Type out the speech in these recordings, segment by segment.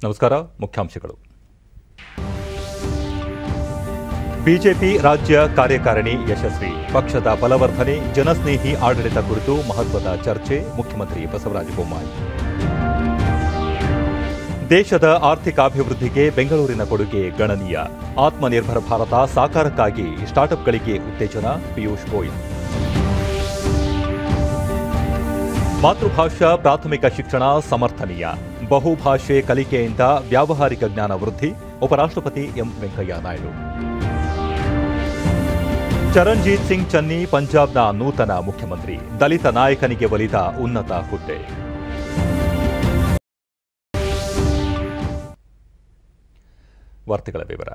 ನಮಸ್ಕಾರ. ಮುಖ್ಯಾಂಶಗಳು. ಬಿಜೆಪಿ ರಾಜ್ಯ ಕಾರ್ಯಕಾರಿಣಿ ಯಶಸ್ವಿ. ಪಕ್ಷದ ಬಲವರ್ಧನೆ, ಜನಸ್ನೇಹಿ ಆಡಳಿತ ಕುರಿತು ಮಹತ್ವದ ಚರ್ಚೆ. ಮುಖ್ಯಮಂತ್ರಿ ಬಸವರಾಜ ಬೊಮ್ಮಾಯಿ. ದೇಶದ ಆರ್ಥಿಕಾಭಿವೃದ್ಧಿಗೆ ಬೆಂಗಳೂರಿನ ಕೊಡುಗೆ ಗಣನೀಯ. ಆತ್ಮನಿರ್ಭರ ಭಾರತ ಸಾಕಾರಕ್ಕಾಗಿ ಸ್ಟಾರ್ಟ್ಅಪ್ಗಳಿಗೆ ಉತ್ತೇಜನ. ಪಿಯೂಷ್ ಗೋಯಲ್. ಮಾತೃಭಾಷಾ ಪ್ರಾಥಮಿಕ ಶಿಕ್ಷಣ ಸಮರ್ಥನೀಯ. ಬಹುಭಾಷೆ ಕಲಿಕೆಯಿಂದ ವ್ಯಾವಹಾರಿಕ ಜ್ಞಾನ ವೃದ್ಧಿ. ಉಪರಾಷ್ಟ್ರಪತಿ ಎಂ ವೆಂಕಯ್ಯ ನಾಯ್ಡು. ಚರಣ್ಜೀತ್ ಸಿಂಗ್ ಚನ್ನಿ ಪಂಜಾಬ್ನ ನೂತನ ಮುಖ್ಯಮಂತ್ರಿ. ದಲಿತ ನಾಯಕನಿಗೆ ಒಲಿದ ಉನ್ನತ ಹುದ್ದೆ. ವಾರ್ತೆಗಳ ವಿವರ.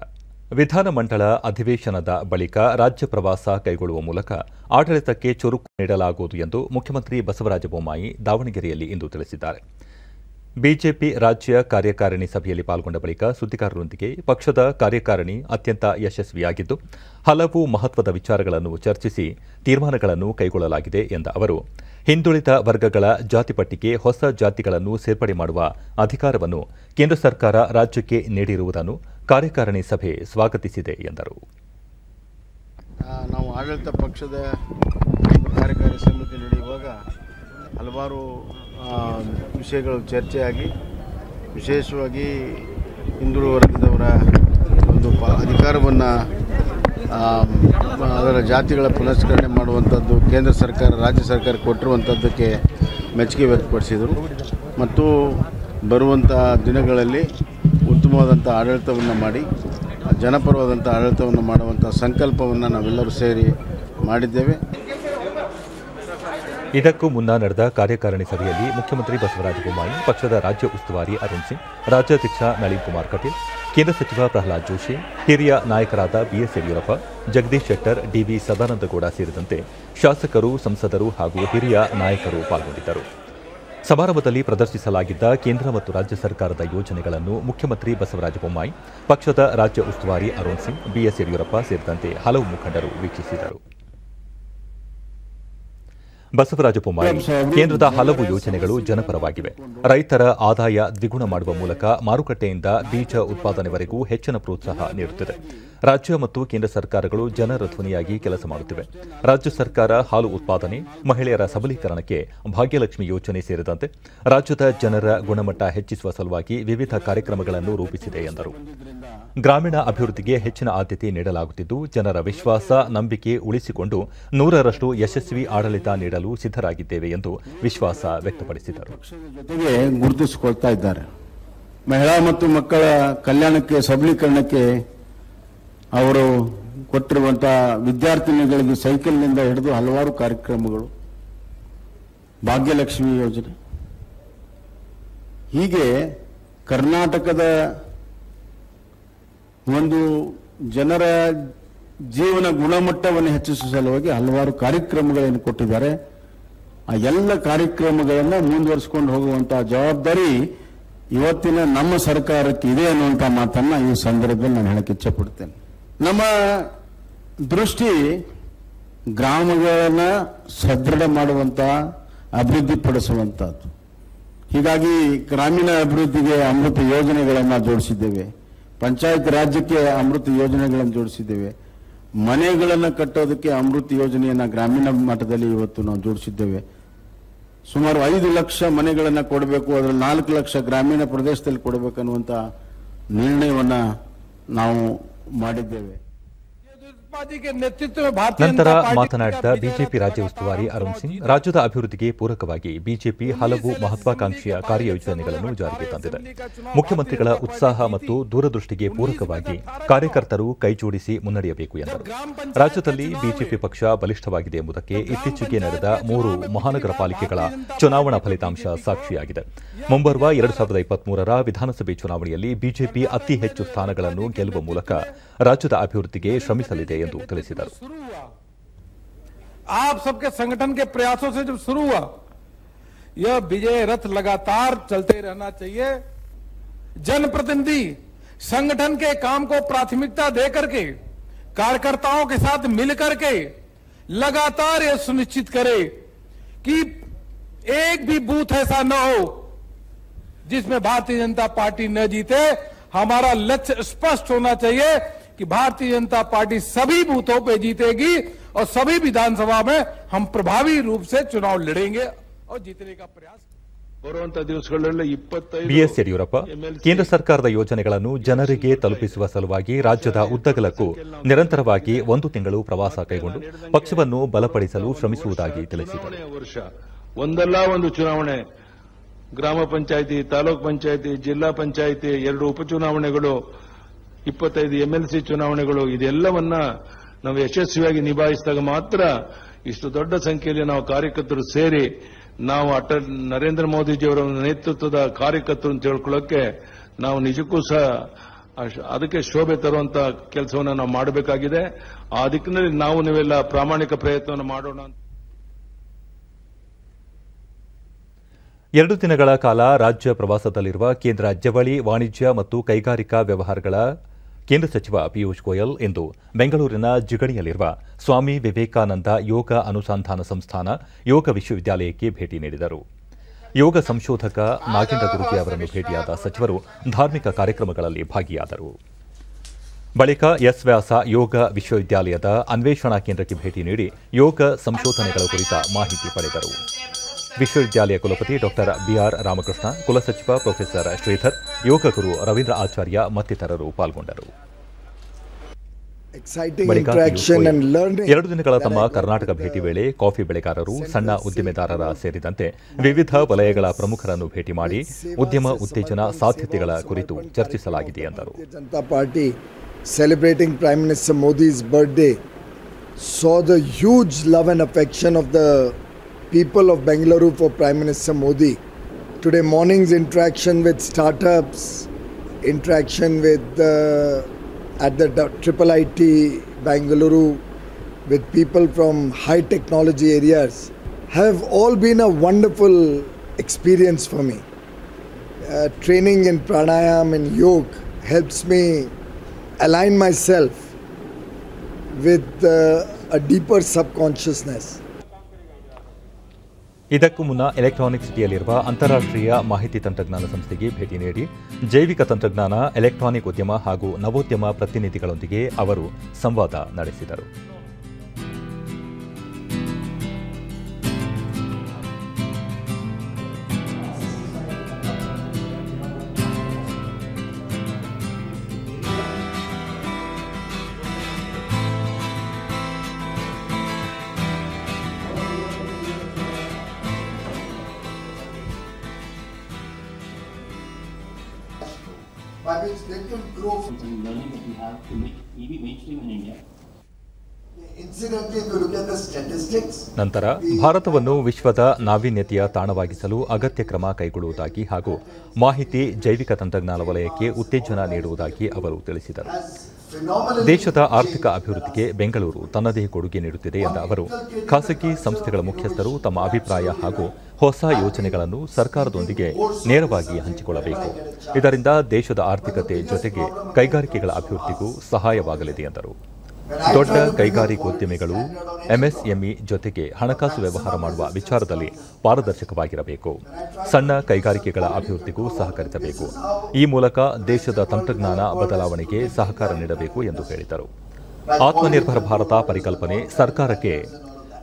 ವಿಧಾನಮಂಡಲ ಅಧಿವೇಶನದ ಬಳಿಕ ರಾಜ್ಯ ಪ್ರವಾಸ ಕೈಗೊಳ್ಳುವ ಮೂಲಕ ಆಡಳಿತಕ್ಕೆ ಚುರುಕು ನೀಡಲಾಗುವುದು ಎಂದು ಮುಖ್ಯಮಂತ್ರಿ ಬಸವರಾಜ ಬೊಮ್ಮಾಯಿ ದಾವಣಗೆರೆಯಲ್ಲಿ ಇಂದು ತಿಳಿಸಿದ್ದಾರೆ. ಬಿಜೆಪಿ ರಾಜ್ಯ ಕಾರ್ಯಕಾರಿಣಿ ಸಭೆಯಲ್ಲಿ ಪಾಲ್ಗೊಂಡ ಬಳಿಕ ಸುದ್ದಿಗಾರರೊಂದಿಗೆ ಪಕ್ಷದ ಕಾರ್ಯಕಾರಿಣಿ ಅತ್ಯಂತ ಯಶಸ್ವಿಯಾಗಿದ್ದು ಹಲವು ಮಹತ್ವದ ವಿಚಾರಗಳನ್ನು ಚರ್ಚಿಸಿ ತೀರ್ಮಾನಗಳನ್ನು ಕೈಗೊಳ್ಳಲಾಗಿದೆ ಎಂದ ಅವರು, ಹಿಂದುಳಿದ ವರ್ಗಗಳ ಜಾತಿ ಪಟ್ಟಿಗೆ ಹೊಸ ಜಾತಿಗಳನ್ನು ಸೇರ್ಪಡೆ ಮಾಡುವ ಅಧಿಕಾರವನ್ನು ಕೇಂದ್ರ ಸರ್ಕಾರ ರಾಜ್ಯಕ್ಕೆ ನೀಡಿರುವುದನ್ನು ಕಾರ್ಯಕಾರಿಣಿ ಸಭೆ ಸ್ವಾಗತಿಸಿದೆ ಎಂದರು. ನಾವು ಆಡಳಿತ ಪಕ್ಷದ ಕಾರ್ಯಕಾರಿ ಸಮಿತಿ ನಡೆಯುವಾಗ ಹಲವಾರು ವಿಷಯಗಳು ಚರ್ಚೆಯಾಗಿ, ವಿಶೇಷವಾಗಿ ಹಿಂದುಳಿದ ವರ್ಗದವರ ಒಂದು ಅಧಿಕಾರವನ್ನು ಅದರ ಜಾತಿಗಳ ಪುನಶ್ಚರಣೆ ಮಾಡುವಂಥದ್ದು ಕೇಂದ್ರ ಸರ್ಕಾರ ರಾಜ್ಯ ಸರ್ಕಾರ ಕೊಟ್ಟಿರುವಂಥದ್ದಕ್ಕೆ ಮೆಚ್ಚುಗೆ ವ್ಯಕ್ತಪಡಿಸಿದರು ಮತ್ತು ಬರುವಂಥ ದಿನಗಳಲ್ಲಿ ಉತ್ತಮವಾದಂಥ ಆಡಳಿತವನ್ನು ಮಾಡಿ ಜನಪರವಾದಂಥ ಆಡಳಿತವನ್ನು ಮಾಡುವಂಥ ಸಂಕಲ್ಪವನ್ನು ನಾವೆಲ್ಲರೂ ಸೇರಿ ಮಾಡಿದ್ದೇವೆ. ಇದಕ್ಕೂ ಮುನ್ನ ನಡೆದ ಕಾರ್ಯಕಾರಿಣಿ ಸಭೆಯಲ್ಲಿ ಮುಖ್ಯಮಂತ್ರಿ ಬಸವರಾಜ ಬೊಮ್ಮಾಯಿ, ಪಕ್ಷದ ರಾಜ್ಯ ಉಸ್ತುವಾರಿ ಅರುಣ್ ಸಿಂಗ್, ರಾಜ್ಯಾಧ್ಯಕ್ಷ ನಳಿನ್ ಕುಮಾರ್ ಕಟೀಲ್, ಕೇಂದ್ರ ಸಚಿವ ಪ್ರಹ್ಲಾದ್ ಜೋಶಿ, ಹಿರಿಯ ನಾಯಕರಾದ ಬಿಎಸ್ ಯಡಿಯೂರಪ್ಪ, ಜಗದೀಶ್ ಶೆಟ್ಟರ್, ಡಿವಿ ಸದಾನಂದಗೌಡ ಸೇರಿದಂತೆ ಶಾಸಕರು, ಸಂಸದರು ಹಾಗೂ ಹಿರಿಯ ನಾಯಕರು ಪಾಲ್ಗೊಂಡಿದ್ದರು. ಸಮಾರಂಭದಲ್ಲಿ ಪ್ರದರ್ಶಿಸಲಾಗಿದ್ದ ಕೇಂದ್ರ ಮತ್ತು ರಾಜ್ಯ ಸರ್ಕಾರದ ಯೋಜನೆಗಳನ್ನು ಮುಖ್ಯಮಂತ್ರಿ ಬಸವರಾಜ ಬೊಮ್ಮಾಯಿ, ಪಕ್ಷದ ರಾಜ್ಯ ಉಸ್ತುವಾರಿ ಅರುಣ್ ಸಿಂಗ್, ಬಿಎಸ್ ಯಡಿಯೂರಪ್ಪ ಸೇರಿದಂತೆ ಹಲವು ಮುಖಂಡರು ವೀಕ್ಷಿಸಿದರು. ಬಸವರಾಜ ಬೊಮ್ಮಾಯಿ, ಕೇಂದ್ರದ ಹಲವು ಯೋಜನೆಗಳು ಜನಪರವಾಗಿವೆ. ರೈತರ ಆದಾಯ ದ್ವಿಗುಣ ಮಾಡುವ ಮೂಲಕ ಮಾರುಕಟ್ಟೆಯಿಂದ ಬೀಜ ಉತ್ಪಾದನೆವರೆಗೂ ಹೆಚ್ಚಿನ ಪ್ರೋತ್ಸಾಹ ನೀಡುತ್ತಿದೆ. ರಾಜ್ಯ ಮತ್ತು ಕೇಂದ್ರ ಸರ್ಕಾರಗಳು ಜನರ ಧ್ವನಿಯಾಗಿ ಕೆಲಸ ಮಾಡುತ್ತಿವೆ. ರಾಜ್ಯ ಸರ್ಕಾರ ಹಾಲು ಉತ್ಪಾದನೆ, ಮಹಿಳೆಯರ ಸಬಲೀಕರಣಕ್ಕೆ ಭಾಗ್ಯಲಕ್ಷ್ಮಿ ಯೋಜನೆ ಸೇರಿದಂತೆ ರಾಜ್ಯದ ಜನರ ಗುಣಮಟ್ಟ ಹೆಚ್ಚಿಸುವ ಸಲುವಾಗಿ ವಿವಿಧ ಕಾರ್ಯಕ್ರಮಗಳನ್ನು ರೂಪಿಸಿದೆ ಎಂದರು. ಗ್ರಾಮೀಣ ಅಭಿವೃದ್ಧಿಗೆ ಹೆಚ್ಚಿನ ಆದ್ಯತೆ ನೀಡಲಾಗುತ್ತಿದ್ದು, ಜನರ ವಿಶ್ವಾಸ, ನಂಬಿಕೆ ಉಳಿಸಿಕೊಂಡು 100ರಷ್ಟು ಯಶಸ್ವಿ ಆಡಳಿತ ನೀಡಲು ಸಿದ್ಧರಾಗಿದ್ದೇವೆ ಎಂದು ವಿಶ್ವಾಸ ವ್ಯಕ್ತಪಡಿಸಿದರು. ಜೊತೆಗೆ ಗುರುತಿಸಿಕೊಳ್ತಾ ಇದ್ದಾರೆ. ಮಹಿಳಾ ಮತ್ತು ಮಕ್ಕಳ ಕಲ್ಯಾಣಕ್ಕೆ, ಸಬಲೀಕರಣಕ್ಕೆ ಅವರು ಕೊಟ್ಟಿರುವಂತಹ ವಿದ್ಯಾರ್ಥಿನಿಗಳಿಗೆ ಸೈಕಲ್ನಿಂದ ಹಿಡಿದು ಹಲವಾರು ಕಾರ್ಯಕ್ರಮಗಳು, ಭಾಗ್ಯಲಕ್ಷ್ಮಿ ಯೋಜನೆ, ಹೀಗೆ ಕರ್ನಾಟಕದ ಒಂದು ಜನರ ಜೀವನ ಗುಣಮಟ್ಟವನ್ನು ಹೆಚ್ಚಿಸುವ ಸಲುವಾಗಿ ಹಲವಾರು ಕಾರ್ಯಕ್ರಮಗಳನ್ನು ಕೊಟ್ಟಿದ್ದಾರೆ. ಆ ಎಲ್ಲ ಕಾರ್ಯಕ್ರಮಗಳನ್ನು ಮುಂದುವರಿಸಿಕೊಂಡು ಹೋಗುವಂತಹ ಜವಾಬ್ದಾರಿ ಇವತ್ತಿನ ನಮ್ಮ ಸರ್ಕಾರಕ್ಕೆ ಇದೆ ಅನ್ನುವಂಥ ಮಾತನ್ನ ಈ ಸಂದರ್ಭದಲ್ಲಿ ನಾನು ಹೇಳಕ್ಕೆ ಇಚ್ಛೆಪಡ್ತೇನೆ. ನಮ್ಮ ದೃಷ್ಟಿ ಗ್ರಾಮಗಳನ್ನು ಸದೃಢ ಮಾಡುವಂತ, ಅಭಿವೃದ್ಧಿಪಡಿಸುವಂತಹದ್ದು. ಹೀಗಾಗಿ ಗ್ರಾಮೀಣ ಅಭಿವೃದ್ಧಿಗೆ ಅಮೃತ ಯೋಜನೆಗಳನ್ನು ಜೋಡಿಸಿದ್ದೇವೆ. ಪಂಚಾಯತ್ ರಾಜ್ಯಕ್ಕೆ ಅಮೃತ ಯೋಜನೆಗಳನ್ನು ಜೋಡಿಸಿದ್ದೇವೆ. ಮನೆಗಳನ್ನು ಕಟ್ಟೋದಕ್ಕೆ ಅಮೃತ ಯೋಜನೆಯನ್ನು ಗ್ರಾಮೀಣ ಮಟ್ಟದಲ್ಲಿ ಇವತ್ತು ನಾವು ಜೋಡಿಸಿದ್ದೇವೆ. ಸುಮಾರು 5 ಲಕ್ಷ ಮನೆಗಳನ್ನು ಕೊಡಬೇಕು, ಅದರಲ್ಲಿ 4 ಲಕ್ಷ ಗ್ರಾಮೀಣ ಪ್ರದೇಶದಲ್ಲಿ ಕೊಡಬೇಕನ್ನುವಂಥ ನಿರ್ಣಯವನ್ನು ನಾವು ಮಾಡಿದ್ದೇವೆ. ನಂತರ ಮಾತನಾಡಿದ ಬಿಜೆಪಿ ರಾಜ್ಯ ಉಸ್ತುವಾರಿ ಅರುಣ್ ಸಿಂಗ್, ರಾಜ್ಯದ ಅಭಿವೃದ್ಧಿಗೆ ಪೂರಕವಾಗಿ ಬಿಜೆಪಿ ಹಲವು ಮಹತ್ವಾಕಾಂಕ್ಷೆಯ ಕಾರ್ಯಯೋಜನೆಗಳನ್ನು ಜಾರಿಗೆ ತಂದಿದೆ. ಮುಖ್ಯಮಂತ್ರಿಗಳ ಉತ್ಸಾಹ ಮತ್ತು ದೂರದೃಷ್ಟಿಗೆ ಪೂರಕವಾಗಿ ಕಾರ್ಯಕರ್ತರು ಕೈಜೋಡಿಸಿ ಮುನ್ನಡೆಯಬೇಕು ಎಂದರು. ರಾಜ್ಯದಲ್ಲಿ ಬಿಜೆಪಿ ಪಕ್ಷ ಬಲಿಷ್ಠವಾಗಿದೆ ಎಂಬುದಕ್ಕೆ ಇತ್ತೀಚೆಗೆ ನಡೆದ 3 ಮಹಾನಗರ ಪಾಲಿಕೆಗಳ ಚುನಾವಣಾ ಫಲಿತಾಂಶ ಸಾಕ್ಷಿಯಾಗಿದೆ. ಮುಂಬರುವ 2023ರ ವಿಧಾನಸಭೆ ಚುನಾವಣೆಯಲ್ಲಿ ಬಿಜೆಪಿ ಅತಿ ಹೆಚ್ಚು ಸ್ಥಾನಗಳನ್ನು ಗೆಲ್ಲುವ ಮೂಲಕ ರಾಜ್ಯದ ಅಭಿವೃದ್ಧಿಗೆ ಶ್ರಮಿಸಲಿದೆ ಎಂದು ತಿಳಿಸಿದರು. आप सबके संगठन के प्रयासों से जब शुरू हुआ, यह विजय रथ लगातार चलते रहना चाहिए. जनप्रतिनिधि संगठन के काम को प्राथमिकता देकर के कार्यकर्ताओं के साथ मिलकर के लगातार यह सुनिश्चित करे कि एक भी बूथ ऐसा न हो जिसमें भारतीय जनता पार्टी न जीते। हमारा लक्ष्य स्पष्ट होना चाहिए कि भारतीय जनता पार्टी सभी बूथों पे जीतेगी और सभी विधानसभा में हम प्रभावी रूप से चुनाव लड़ेंगे और जीतने का प्रयास। ಬಿಎಸ್ ಯಡಿಯೂರಪ್ಪ ಕೇಂದ್ರ ಸರ್ಕಾರದ ಯೋಜನೆಗಳನ್ನು ಜನರಿಗೆ ತಲುಪಿಸುವ ಸಲುವಾಗಿ ರಾಜ್ಯದ ಉದ್ದಗಲಕ್ಕೂ ನಿರಂತರವಾಗಿ 1 ತಿಂಗಳು ಪ್ರವಾಸ ಕೈಗೊಂಡು ಪಕ್ಷವನ್ನು ಬಲಪಡಿಸಲು ಶ್ರಮಿಸುವುದಾಗಿ ತಿಳಿಸಿದರು. ಒಂದಲ್ಲ ಒಂದು ಚುನಾವಣೆ, ಗ್ರಾಮ ಪಂಚಾಯಿತಿ, ತಾಲೂಕು ಪಂಚಾಯಿತಿ, ಜಿಲ್ಲಾ ಪಂಚಾಯಿತಿ, 2 ಉಪಚುನಾವಣೆಗಳು, 25 ಎಂಎಲ್ಸಿ ಚುನಾವಣೆಗಳು, ಇದೆಲ್ಲವನ್ನ ನಾವು ಯಶಸ್ವಿಯಾಗಿ ನಿಭಾಯಿಸಿದಾಗ ಮಾತ್ರ ಇಷ್ಟು ದೊಡ್ಡ ಸಂಖ್ಯೆಯಲ್ಲಿ ನಾವು ಕಾರ್ಯಕರ್ತರು ಸೇರಿ ನಾವು ನರೇಂದ್ರ ಮೋದಿಜಿಯವರ ನೇತೃತ್ವದ ಕಾರ್ಯಕರ್ತರನ್ನು ತಿಳ್ಕೊಳ್ಳೋಕೆ ನಾವು ನಿಜಕ್ಕೂ ಸಹ ಅದಕ್ಕೆ ಶೋಭೆ ತರುವಂತ ಕೆಲಸವನ್ನು ನಾವು ಮಾಡಬೇಕಾಗಿದೆ. ಆ ದಿಕ್ಕಿನಲ್ಲಿ ನಾವು ನೀವೆಲ್ಲ ಪ್ರಾಮಾಣಿಕ ಪ್ರಯತ್ನವನ್ನು ಮಾಡೋಣ. 2 ದಿನಗಳ ಕಾಲ ರಾಜ್ಯ ಪ್ರವಾಸದಲ್ಲಿರುವ ಕೇಂದ್ರ ಜವಳಿ, ವಾಣಿಜ್ಯ ಮತ್ತು ಕೈಗಾರಿಕಾ ವ್ಯವಹಾರಗಳ ಕೇಂದ್ರ ಸಚಿವ ಪಿಯೂಷ್ ಗೋಯಲ್ ಇಂದು ಬೆಂಗಳೂರಿನ ಜಿಗಣಿಯಲ್ಲಿರುವ ಸ್ವಾಮಿ ವಿವೇಕಾನಂದ ಯೋಗ ಅನುಸಂಧಾನ ಸಂಸ್ಥಾನ ಯೋಗ ವಿಶ್ವವಿದ್ಯಾಲಯಕ್ಕೆ ಭೇಟಿ ನೀಡಿದರು. ಯೋಗ ಸಂಶೋಧಕ ನಾಗೇಂದ್ರ ಗುರುಜಿ ಅವರನ್ನು ಭೇಟಿಯಾದ ಸಚಿವರು ಧಾರ್ಮಿಕ ಕಾರ್ಯಕ್ರಮಗಳಲ್ಲಿ ಭಾಗಿಯಾದರು. ಬಳಿಕ ಎಸ್ ವ್ಯಾಸ ಯೋಗ ವಿಶ್ವವಿದ್ಯಾಲಯದ ಅನ್ವೇಷಣಾ ಕೇಂದ್ರಕ್ಕೆ ಭೇಟಿ ನೀಡಿ ಯೋಗ ಸಂಶೋಧನೆಗಳ ಕುರಿತ ಮಾಹಿತಿ ಪಡೆದರು. ವಿಶ್ವವಿದ್ಯಾಲಯ ಕುಲಪತಿ ಡಾ ಬಿಆರ್ ರಾಮಕೃಷ್ಣ, ಕುಲಸಚಿವ ಪ್ರೊಫೆಸರ್ ಶ್ರೀಧರ್, ಯೋಗ ಗುರು ರವೀಂದ್ರ ಆಚಾರ್ಯ ಮತ್ತಿತರರು ಪಾಲ್ಗೊಂಡರು. ಬಳಿಕ 2 ದಿನಗಳ ತಮ್ಮ ಕರ್ನಾಟಕ ಭೇಟಿ ವೇಳೆ ಕಾಫಿ ಬೆಳೆಗಾರರು, ಸಣ್ಣ ಉದ್ದಿಮೆದಾರರ ಸೇರಿದಂತೆ ವಿವಿಧ ವಲಯಗಳ ಪ್ರಮುಖರನ್ನು ಭೇಟಿ ಮಾಡಿ ಉದ್ಯಮ ಉತ್ತೇಜನ ಸಾಧ್ಯತೆಗಳ ಕುರಿತು ಚರ್ಚಿಸಲಾಗಿದೆ ಎಂದರು. Janata party celebrating Prime Minister Modi's birthday saw the huge love and affection of the people of Bengaluru for Prime Minister Modi. Today morning's interaction with startups, interaction with at the IIIT Bengaluru with people from high technology areas have all been a wonderful experience for me. Training in pranayam and yoga helps me align myself with a deeper subconsciousness. ಇದಕ್ಕೂ ಮುನ್ನ electronic ಸಿಟಿಯಲ್ಲಿರುವ ಅಂತಾರಾಷ್ಟ್ರೀಯ ಮಾಹಿತಿ ತಂತ್ರಜ್ಞಾನ ಸಂಸ್ಥೆಗೆ ಭೇಟಿ ನೀಡಿ ಜೈವಿಕ ತಂತ್ರಜ್ಞಾನ, ಎಲೆಕ್ಟ್ರಾನಿಕ್ ಉದ್ಯಮ ಹಾಗೂ ನವೋದ್ಯಮ ಪ್ರತಿನಿಧಿಗಳೊಂದಿಗೆ ಅವರು ಸಂವಾದ ನಡೆಸಿದರು. By which they can grow. Learning that we have to make EV mainstream in India. Incidentally, if you look at the statistics. ನಂತರ ಭಾರತವನ್ನು ವಿಶ್ವದ ನಾವೀನ್ಯತೆಯ ತಾಣವಾಗಿಸಲು ಅಗತ್ಯ ಕ್ರಮ ಕೈಗೊಳ್ಳುವುದಾಗಿ ಹಾಗೂ ಮಾಹಿತಿ, ಜೈವಿಕ ತಂತ್ರಜ್ಞಾನ ವಲಯಕ್ಕೆ ಉತ್ತೇಜನ ನೀಡುವುದಾಗಿ ಅವರು ತಿಳಿಸಿದರು. ದೇಶದ ಆರ್ಥಿಕ ಅಭಿವೃದ್ಧಿಗೆ ಬೆಂಗಳೂರು ತನ್ನದೇ ಕೊಡುಗೆ ನೀಡುತ್ತಿದೆ ಎಂದ ಅವರು ಖಾಸಗಿ ಸಂಸ್ಥೆಗಳ ಮುಖ್ಯಸ್ಥರು ತಮ್ಮ ಅಭಿಪ್ರಾಯ ಹಾಗೂ ಹೊಸ ಯೋಜನೆಗಳನ್ನು ಸರ್ಕಾರದೊಂದಿಗೆ ನೇರವಾಗಿ ಹಂಚಿಕೊಳ್ಳಬೇಕು. ಇದರಿಂದ ದೇಶದ ಆರ್ಥಿಕತೆ ಜೊತೆಗೆ ಕೈಗಾರಿಕೆಗಳ ಅಭಿವೃದ್ಧಿಗೂ ಸಹಾಯವಾಗಲಿದೆ ಎಂದರು. ದೊಡ್ಡ ಕೈಗಾರಿಕೋದ್ಯಮಿಗಳು ಎಂಎಸ್ಎಂಇ ಜೊತೆಗೆ ಹಣಕಾಸು ವ್ಯವಹಾರ ಮಾಡುವ ವಿಚಾರದಲ್ಲಿ ಪಾರದರ್ಶಕವಾಗಿರಬೇಕು. ಸಣ್ಣ ಕೈಗಾರಿಕೆಗಳ ಅಭಿವೃದ್ಧಿಗೂ ಸಹಕರಿಸಬೇಕು. ಈ ಮೂಲಕ ದೇಶದ ತಂತ್ರಜ್ಞಾನ ಬದಲಾವಣೆಗೆ ಸಹಕಾರ ನೀಡಬೇಕು ಎಂದು ಹೇಳಿದರು. ಆತ್ಮನಿರ್ಭರ ಭಾರತ ಪರಿಕಲ್ಪನೆ, ಸರ್ಕಾರಕ್ಕೆ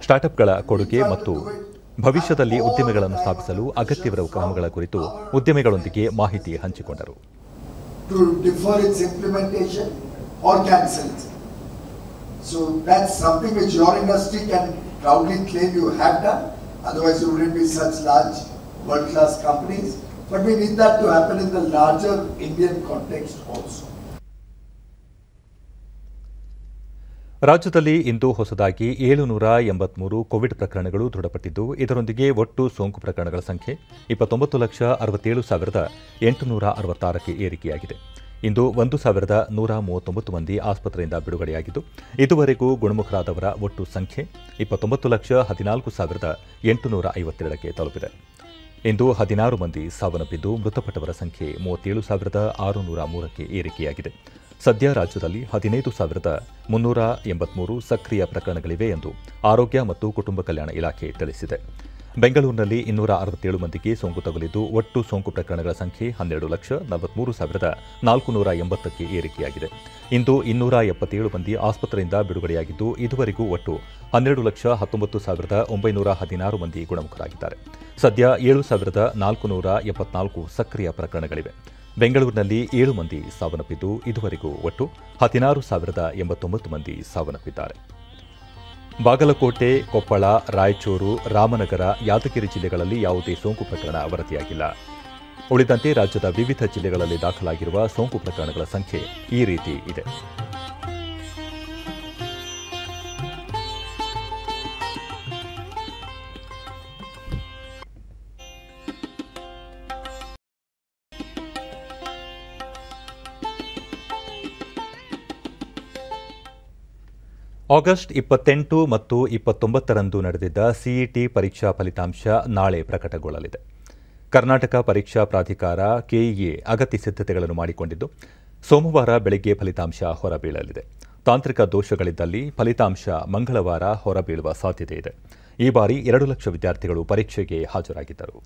ಸ್ಟಾರ್ಟ್ಅಪ್ಗಳ ಕೊಡುಗೆ ಮತ್ತು ಭವಿಷ್ಯದಲ್ಲಿ ಉದ್ಯಮಿಗಳನ್ನು ಸ್ಥಾಪಿಸಲು ಅಗತ್ಯವಿರುವ ಕ್ರಮಗಳ ಕುರಿತು ಉದ್ಯಮಿಗಳೊಂದಿಗೆ ಮಾಹಿತಿ ಹಂಚಿಕೊಂಡರು. So that's something which your industry can proudly claim you have done. Otherwise, you wouldn't be such large world-class companies. But we need that to happen in the larger Indian context also. ರಾಜ್ಯದಲ್ಲಿ ಇಂದು ಹೊಸದಾಗಿ 783 Covid ಪ್ರಕರಣಗಳು ದೃಢಪಟ್ಟಿದ್ದು, ಇದರೊಂದಿಗೆ ಒಟ್ಟು ಸೋಂಕು ಪ್ರಕರಣಗಳ ಸಂಖ್ಯೆ 29,67,866ಕ್ಕೆ ಏರಿಕೆಯಾಗಿದೆ. ಇಂದು 1,139 ಮಂದಿ ಆಸ್ಪತ್ರೆಯಿಂದ ಬಿಡುಗಡೆಯಾಗಿದ್ದು, ಇದುವರೆಗೂ ಗುಣಮುಖರಾದವರ ಒಟ್ಟು ಸಂಖ್ಯೆ 29,14,852ಕ್ಕೆ ತಲುಪಿದೆ. ಇಂದು 16 ಮಂದಿ ಸಾವನ್ನಪ್ಪಿದ್ದು, ಮೃತಪಟ್ಟವರ ಸಂಖ್ಯೆ 37,603ಕ್ಕೆ ಏರಿಕೆಯಾಗಿದೆ. ಸದ್ಯ ರಾಜ್ಯದಲ್ಲಿ 15,383 ಸಕ್ರಿಯ ಪ್ರಕರಣಗಳಿವೆ ಎಂದು ಆರೋಗ್ಯ ಮತ್ತು ಕುಟುಂಬ ಕಲ್ಯಾಣ ಇಲಾಖೆ ತಿಳಿಸಿದೆ. ಬೆಂಗಳೂರಿನಲ್ಲಿ 267 ಮಂದಿಗೆ ಸೋಂಕು ತಗುಲಿದ್ದು ಒಟ್ಟು ಸೋಂಕು ಪ್ರಕರಣಗಳ ಸಂಖ್ಯೆ 12,43,480ಕ್ಕೆ ಏರಿಕೆಯಾಗಿದೆ. ಇಂದು 277 ಮಂದಿ ಆಸ್ಪತ್ರೆಯಿಂದ ಬಿಡುಗಡೆಯಾಗಿದ್ದು ಇದುವರೆಗೂ ಒಟ್ಟು 12,19,916 ಮಂದಿ ಗುಣಮುಖರಾಗಿದ್ದಾರೆ. ಸದ್ಯ 7,474 ಸಕ್ರಿಯ ಪ್ರಕರಣಗಳಿವೆ. ಬೆಂಗಳೂರಿನಲ್ಲಿ 7 ಮಂದಿ ಸಾವನ್ನಪ್ಪಿದ್ದು ಇದುವರೆಗೂ ಒಟ್ಟು 16,089 ಮಂದಿ ಸಾವನ್ನಪ್ಪಿದ್ದಾರೆ. ಬಾಗಲಕೋಟೆ, ಕೊಪ್ಪಳ, ರಾಯಚೂರು, ರಾಮನಗರ, ಯಾದಗಿರಿ ಜಿಲ್ಲೆಗಳಲ್ಲಿ ಯಾವುದೇ ಸೋಂಕು ಪ್ರಕರಣ ವರದಿಯಾಗಿಲ್ಲ. ಉಳಿದಂತೆ ರಾಜ್ಯದ ವಿವಿಧ ಜಿಲ್ಲೆಗಳಲ್ಲಿ ದಾಖಲಾಗಿರುವ ಸೋಂಕು ಪ್ರಕರಣಗಳ ಸಂಖ್ಯೆ ಈ ರೀತಿ ಇದೆ. ಆಗಸ್ಟ್ 28 ಮತ್ತು 29ರಂದು ನಡೆದಿದ್ದ ಸಿಇಟಿ ಪರೀಕ್ಷಾ ಫಲಿತಾಂಶ ನಾಳೆ ಪ್ರಕಟಗೊಳ್ಳಲಿದೆ. ಕರ್ನಾಟಕ ಪರೀಕ್ಷಾ ಪ್ರಾಧಿಕಾರ ಕೆಇಎ ಅಗತ್ಯ ಸಿದ್ಧತೆಗಳನ್ನು ಮಾಡಿಕೊಂಡಿದ್ದು ಸೋಮವಾರ ಬೆಳಗ್ಗೆ ಫಲಿತಾಂಶ ಹೊರಬೀಳಲಿದೆ. ತಾಂತ್ರಿಕ ದೋಷಗಳಿದ್ದಲ್ಲಿ ಫಲಿತಾಂಶ ಮಂಗಳವಾರ ಹೊರಬೀಳುವ ಸಾಧ್ಯತೆ ಇದೆ. ಈ ಬಾರಿ 2 ಲಕ್ಷ ವಿದ್ಯಾರ್ಥಿಗಳು ಪರೀಕ್ಷೆಗೆ ಹಾಜರಾಗಿದ್ದರು.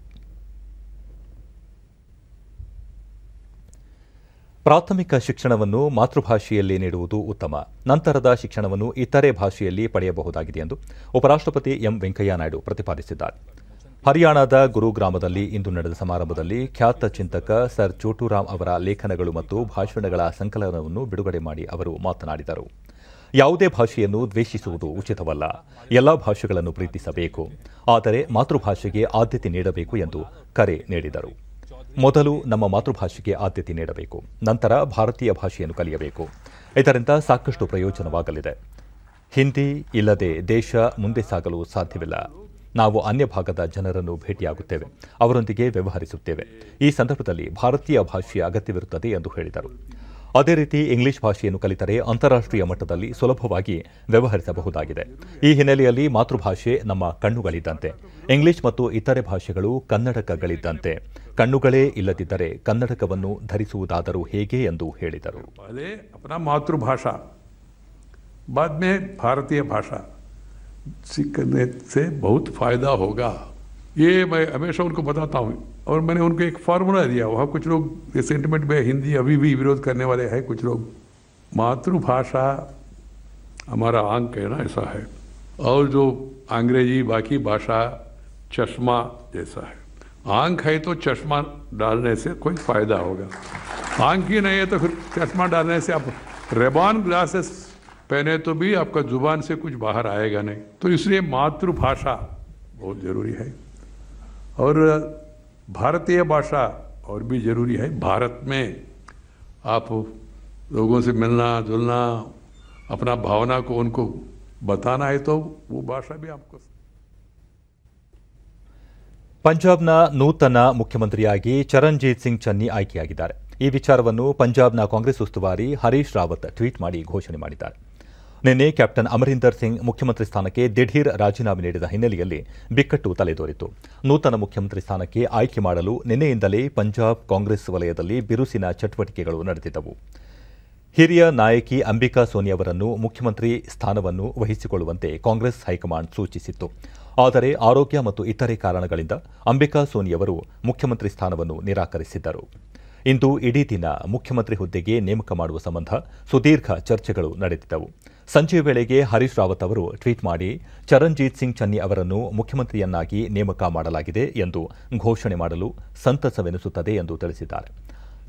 ಪ್ರಾಥಮಿಕ ಶಿಕ್ಷಣವನ್ನು ಮಾತೃಭಾಷೆಯಲ್ಲಿ ನೀಡುವುದು ಉತ್ತಮ. ನಂತರದ ಶಿಕ್ಷಣವನ್ನು ಇತರೆ ಭಾಷೆಯಲ್ಲಿ ಪಡೆಯಬಹುದಾಗಿದೆ ಎಂದು ಉಪರಾಷ್ಟ್ರಪತಿ ಎಂ ವೆಂಕಯ್ಯ ನಾಯ್ಡು ಪ್ರತಿಪಾದಿಸಿದ್ದಾರೆ. ಹರಿಯಾಣದ ಗುರುಗ್ರಾಮದಲ್ಲಿ ಇಂದು ನಡೆದ ಸಮಾರಂಭದಲ್ಲಿ ಖ್ಯಾತ ಚಿಂತಕ ಸರ್ ಚೋಟುರಾಮ್ ಅವರ ಲೇಖನಗಳು ಮತ್ತು ಭಾಷಣಗಳ ಸಂಕಲನವನ್ನು ಬಿಡುಗಡೆ ಮಾಡಿ ಅವರು ಮಾತನಾಡಿದರು. ಯಾವುದೇ ಭಾಷೆಯನ್ನು ದ್ವೇಷಿಸುವುದು ಉಚಿತವಲ್ಲ. ಎಲ್ಲ ಭಾಷೆಗಳನ್ನು ಪ್ರೀತಿಸಬೇಕು, ಆದರೆ ಮಾತೃಭಾಷೆಗೆ ಆದ್ಯತೆ ನೀಡಬೇಕು ಎಂದು ಕರೆ ನೀಡಿದರು. ಮೊದಲು ನಮ್ಮ ಮಾತೃಭಾಷೆಗೆ ಆದ್ಯತೆ ನೀಡಬೇಕು, ನಂತರ ಭಾರತೀಯ ಭಾಷೆಯನ್ನು ಕಲಿಯಬೇಕು. ಇದರಿಂದ ಸಾಕಷ್ಟು ಪ್ರಯೋಜನವಾಗಲಿದೆ. ಹಿಂದಿ ಇಲ್ಲದೆ ದೇಶ ಮುಂದೆ ಸಾಗಲು ಸಾಧ್ಯವಿಲ್ಲ. ನಾವು ಅನ್ಯ ಭಾಗದ ಜನರನ್ನು ಭೇಟಿಯಾಗುತ್ತೇವೆ, ಅವರೊಂದಿಗೆ ವ್ಯವಹರಿಸುತ್ತೇವೆ. ಈ ಸಂದರ್ಭದಲ್ಲಿ ಭಾರತೀಯ ಭಾಷೆಯ ಅಗತ್ಯವಿರುತ್ತದೆ ಎಂದು ಹೇಳಿದರು. ಅದೇ ರೀತಿ ಇಂಗ್ಲಿಷ್ ಭಾಷೆಯನ್ನು ಕಲಿತರೆ ಅಂತಾರಾಷ್ಟ್ರೀಯ ಮಟ್ಟದಲ್ಲಿ ಸುಲಭವಾಗಿ ವ್ಯವಹರಿಸಬಹುದಾಗಿದೆ. ಈ ಹಿನ್ನೆಲೆಯಲ್ಲಿ ಮಾತೃಭಾಷೆ ನಮ್ಮ ಕಣ್ಣುಗಳಿದ್ದಂತೆ. ಇಂಗ್ಲಿಷ್ ಮತ್ತು ಇತರೆ ಭಾಷೆಗಳು ಕನ್ನಡಕಗಳಿದ್ದಂತೆ. ಕಣ್ಣುಗಳೇ ಇಲ್ಲದಿದ್ದರೆ ಕನ್ನಡಕವನ್ನು ಧರಿಸುವುದಾದರೂ ಹೇಗೆ ಎಂದು ಹೇಳಿದರು. अपना मातृभाषा बाद में भारतीय भाषा सीखने से बहुत फायदा होगा, ये मैं हमेशा उनको बताता हूँ. और मैंने उनको एक फार्मूला दिया. वहाँ कुछ लोग ये सेंटिमेंट में हिंदी अभी भी विरोध करने वाले हैं. कुछ लोग मातृभाषा हमारा आंख है ना, ऐसा है. और जो अंग्रेजी बाकी भाषा चश्मा जैसा है. आंख है तो चश्मा डालने से कोई फायदा होगा. आंख ही नहीं है तो फिर चश्मा डालने से आप रेबॉन ग्लासेस पहने तो भी आपका जुबान से कुछ बाहर आएगा नहीं. तो इसलिए मातृभाषा बहुत ज़रूरी है. और भारतीय भाषा और भी ज़रूरी है. भारत में आप लोगों से मिलना जुलना, अपना भावना को उनको बताना है तो वो भाषा भी आपको. ಪಂಜಾಬ್ನ ನೂತನ ಮುಖ್ಯಮಂತ್ರಿಯಾಗಿ ಚರಣ್ಜೀತ್ ಸಿಂಗ್ ಚನ್ನಿ ಆಯ್ಕೆಯಾಗಿದ್ದಾರೆ. ಈ ವಿಚಾರವನ್ನು ಪಂಜಾಬ್ನ ಕಾಂಗ್ರೆಸ್ ಉಸ್ತುವಾರಿ ಹರೀಶ್ ರಾವತ್ ಟ್ವೀಟ್ ಮಾಡಿ ಘೋಷಣೆ ಮಾಡಿದ್ದಾರೆ. ನಿನ್ನೆ ಕ್ಯಾಪ್ಟನ್ ಅಮರಿಂದರ್ ಸಿಂಗ್ ಮುಖ್ಯಮಂತ್ರಿ ಸ್ಥಾನಕ್ಕೆ ದಿಢೀರ್ ರಾಜೀನಾಮೆ ನೀಡಿದ ಹಿನ್ನೆಲೆಯಲ್ಲಿ ಬಿಕ್ಕಟ್ಟು ತಲೆದೋರಿತು. ನೂತನ ಮುಖ್ಯಮಂತ್ರಿ ಸ್ಥಾನಕ್ಕೆ ಆಯ್ಕೆ ಮಾಡಲು ನಿನ್ನೆಯಿಂದಲೇ ಪಂಜಾಬ್ ಕಾಂಗ್ರೆಸ್ ವಲಯದಲ್ಲಿ ಬಿರುಸಿನ ಚಟುವಟಿಕೆಗಳು ನಡೆದಿದ್ದವು. ಹಿರಿಯ ನಾಯಕಿ ಅಂಬಿಕಾ ಸೋನಿ ಅವರನ್ನು ಮುಖ್ಯಮಂತ್ರಿ ಸ್ಥಾನವನ್ನು ವಹಿಸಿಕೊಳ್ಳುವಂತೆ ಕಾಂಗ್ರೆಸ್ ಹೈಕಮಾಂಡ್ ಸೂಚಿಸಿತ್ತು. ಆದರೆ ಆರೋಗ್ಯ ಮತ್ತು ಇತರೆ ಕಾರಣಗಳಿಂದ ಅಂಬಿಕಾ ಸೋನಿ ಅವರು ಮುಖ್ಯಮಂತ್ರಿ ಸ್ಥಾನವನ್ನು ನಿರಾಕರಿಸಿದ್ದರು. ಇಂದು ಇಡೀ ದಿನ ಮುಖ್ಯಮಂತ್ರಿ ಹುದ್ದೆಗೆ ನೇಮಕ ಮಾಡುವ ಸಂಬಂಧ ಸುದೀರ್ಘ ಚರ್ಚೆಗಳು ನಡೆದಿದ್ದವು. ಸಂಜೆ ವೇಳೆಗೆ ಹರೀಶ್ ರಾವತ್ ಅವರು ಟ್ವೀಟ್ ಮಾಡಿ ಚರಣ್ಜೀತ್ ಸಿಂಗ್ ಚನ್ನಿ ಅವರನ್ನು ಮುಖ್ಯಮಂತ್ರಿಯನ್ನಾಗಿ ನೇಮಕ ಮಾಡಲಾಗಿದೆ ಎಂದು ಘೋಷಣೆ ಮಾಡಲು ಸಂತಸವೆನಿಸುತ್ತದೆ ಎಂದು ತಿಳಿಸಿದ್ದಾರೆ.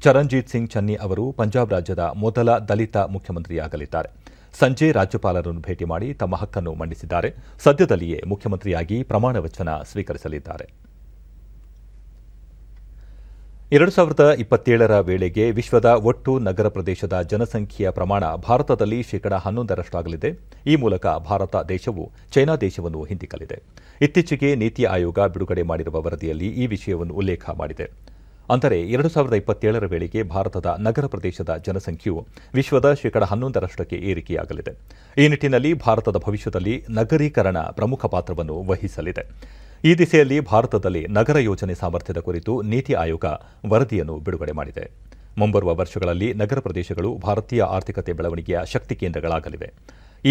ಚರಣ್ಜೀತ್ ಸಿಂಗ್ ಚನ್ನಿ ಅವರು ಪಂಜಾಬ್ ರಾಜ್ಯದ ಮೊದಲ ದಲಿತ ಮುಖ್ಯಮಂತ್ರಿಯಾಗಲಿದ್ದಾರೆ. ಸಂಜೆ ರಾಜ್ಯಪಾಲರನ್ನು ಭೇಟಿ ಮಾಡಿ ತಮ್ಮ ಹಕ್ಕನ್ನು ಮಂಡಿಸಿದ್ದಾರೆ. ಸದ್ಯದಲ್ಲಿಯೇ ಮುಖ್ಯಮಂತ್ರಿಯಾಗಿ ಪ್ರಮಾಣ ವಚನ ಸ್ವೀಕರಿಸಲಿದ್ದಾರೆ. 2027ರ ವೇಳೆಗೆ ವಿಶ್ವದ ಒಟ್ಟು ನಗರ ಪ್ರದೇಶದ ಜನಸಂಖ್ಯೆಯ ಪ್ರಮಾಣ ಭಾರತದಲ್ಲಿ 11%ರಷ್ಟಾಗಲಿದೆ. ಈ ಮೂಲಕ ಭಾರತ ದೇಶವು ಚೈನಾ ದೇಶವನ್ನು ಹಿಂದಿಕ್ಕಲಿದೆ. ಇತ್ತೀಚೆಗೆ ನೀತಿ ಆಯೋಗ ಬಿಡುಗಡೆ ಮಾಡಿರುವ ವರದಿಯಲ್ಲಿ ಈ ವಿಷಯವನ್ನು ಉಲ್ಲೇಖ ಮಾಡಿದೆ. ಅಂದರೆ 2027ರ ವೇಳೆಗೆ ಭಾರತದ ನಗರ ಪ್ರದೇಶದ ಜನಸಂಖ್ಯೆಯು ವಿಶ್ವದ 11%ರಷ್ಟಕ್ಕೆ ಏರಿಕೆಯಾಗಲಿದೆ. ಈ ನಿಟ್ಟಿನಲ್ಲಿ ಭಾರತದ ಭವಿಷ್ಯದಲ್ಲಿ ನಗರೀಕರಣ ಪ್ರಮುಖ ಪಾತ್ರವನ್ನು ವಹಿಸಲಿದೆ. ಈ ದಿಸೆಯಲ್ಲಿ ಭಾರತದಲ್ಲಿ ನಗರ ಯೋಜನೆ ಸಾಮರ್ಥ್ಯದ ಕುರಿತು ನೀತಿ ಆಯೋಗ ವರದಿಯನ್ನು ಬಿಡುಗಡೆ ಮಾಡಿದೆ. ಮುಂಬರುವ ವರ್ಷಗಳಲ್ಲಿ ನಗರ ಪ್ರದೇಶಗಳು ಭಾರತೀಯ ಆರ್ಥಿಕತೆ ಬೆಳವಣಿಗೆಯ ಶಕ್ತಿ ಕೇಂದ್ರಗಳಾಗಲಿವೆ.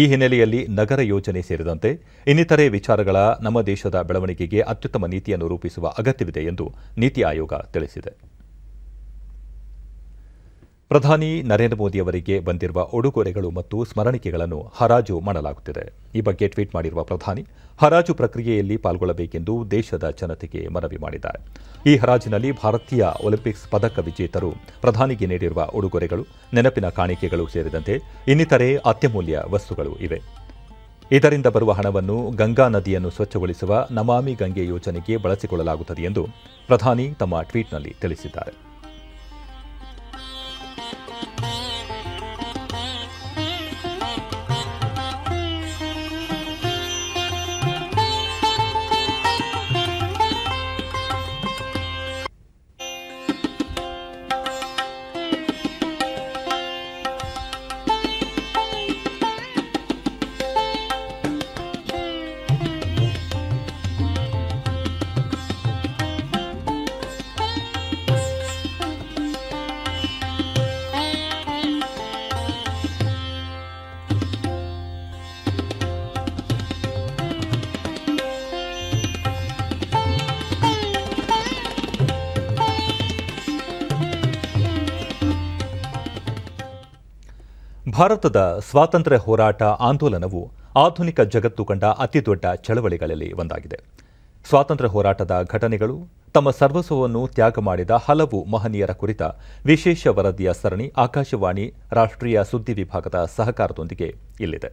ಈ ಹಿನ್ನೆಲೆಯಲ್ಲಿ ನಗರ ಯೋಜನೆ ಸೇರಿದಂತೆ ಇನ್ನಿತರೆ ವಿಚಾರಗಳ ನಮ್ಮ ದೇಶದ ಬೆಳವಣಿಗೆಗೆ ಅತ್ಯುತ್ತಮ ನೀತಿಯನ್ನು ರೂಪಿಸುವ ಅಗತ್ಯವಿದೆ ಎಂದು ನೀತಿ ಆಯೋಗ ತಿಳಿಸಿದೆ. ಪ್ರಧಾನಿ ನರೇಂದ್ರ ಮೋದಿ ಅವರಿಗೆ ಬಂದಿರುವ ಉಡುಗೊರೆಗಳು ಮತ್ತು ಸ್ಮರಣಿಕೆಗಳನ್ನು ಹರಾಜು ಮಾಡಲಾಗುತ್ತಿದೆ. ಈ ಬಗ್ಗೆ ಟ್ವೀಟ್ ಮಾಡಿರುವ ಪ್ರಧಾನಿ, ಹರಾಜು ಪ್ರಕ್ರಿಯೆಯಲ್ಲಿ ಪಾಲ್ಗೊಳ್ಳಬೇಕೆಂದು ದೇಶದ ಜನತೆಗೆ ಮನವಿ ಮಾಡಿದ್ದಾರೆ. ಈ ಹರಾಜಿನಲ್ಲಿ ಭಾರತೀಯ ಒಲಿಂಪಿಕ್ಸ್ ಪದಕ ವಿಜೇತರು ಪ್ರಧಾನಿಗೆ ನೀಡಿರುವ ಉಡುಗೊರೆಗಳು, ನೆನಪಿನ ಕಾಣಿಕೆಗಳು ಸೇರಿದಂತೆ ಇನ್ನಿತರೆ ಅತ್ಯಮೂಲ್ಯ ವಸ್ತುಗಳು ಇವೆ. ಇದರಿಂದ ಬರುವ ಹಣವನ್ನು ಗಂಗಾ ನದಿಯನ್ನು ಸ್ವಚ್ಛಗೊಳಿಸುವ ನಮಾಮಿ ಗಂಗೆ ಯೋಜನೆಗೆ ಬಳಸಿಕೊಳ್ಳಲಾಗುತ್ತದೆ ಎಂದು ಪ್ರಧಾನಿ ತಮ್ಮ ಟ್ವೀಟ್ನಲ್ಲಿ ತಿಳಿಸಿದ್ದಾರೆ. ಭಾರತದ ಸ್ವಾತಂತ್ರ್ಯ ಹೋರಾಟ ಆಂದೋಲನವು ಆಧುನಿಕ ಜಗತ್ತು ಕಂಡ ಅತಿದೊಡ್ಡ ಚಳವಳಿಗಳಲ್ಲಿ ಒಂದಾಗಿದೆ. ಸ್ವಾತಂತ್ರ್ಯ ಹೋರಾಟದ ಘಟನೆಗಳು, ತಮ್ಮ ಸರ್ವಸ್ವವನ್ನು ತ್ಯಾಗ ಮಾಡಿದ ಹಲವು ಮಹನೀಯರ ಕುರಿತ ವಿಶೇಷ ವರದಿಯ ಸರಣಿ ಆಕಾಶವಾಣಿ ರಾಷ್ಟ್ರೀಯ ಸುದ್ದಿ ವಿಭಾಗದ ಸಹಕಾರದೊಂದಿಗೆ ಇಲ್ಲಿದೆ.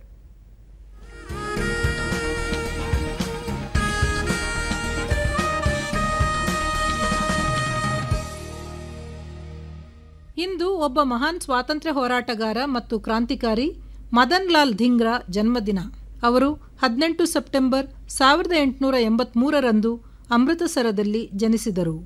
ಇಂದು ಒಬ್ಬ ಮಹಾನ್ ಸ್ವಾತಂತ್ರ್ಯ ಹೋರಾಟಗಾರ ಮತ್ತು ಕ್ರಾಂತಿಕಾರಿ ಮದನ್ ಲಾಲ್ ಧಿಂಗ್ರಾ ಜನ್ಮದಿನ. ಅವರು 18 ಸೆಪ್ಟೆಂಬರ್ 1883ರಂದು ಅಮೃತಸರದಲ್ಲಿ ಜನಿಸಿದರು.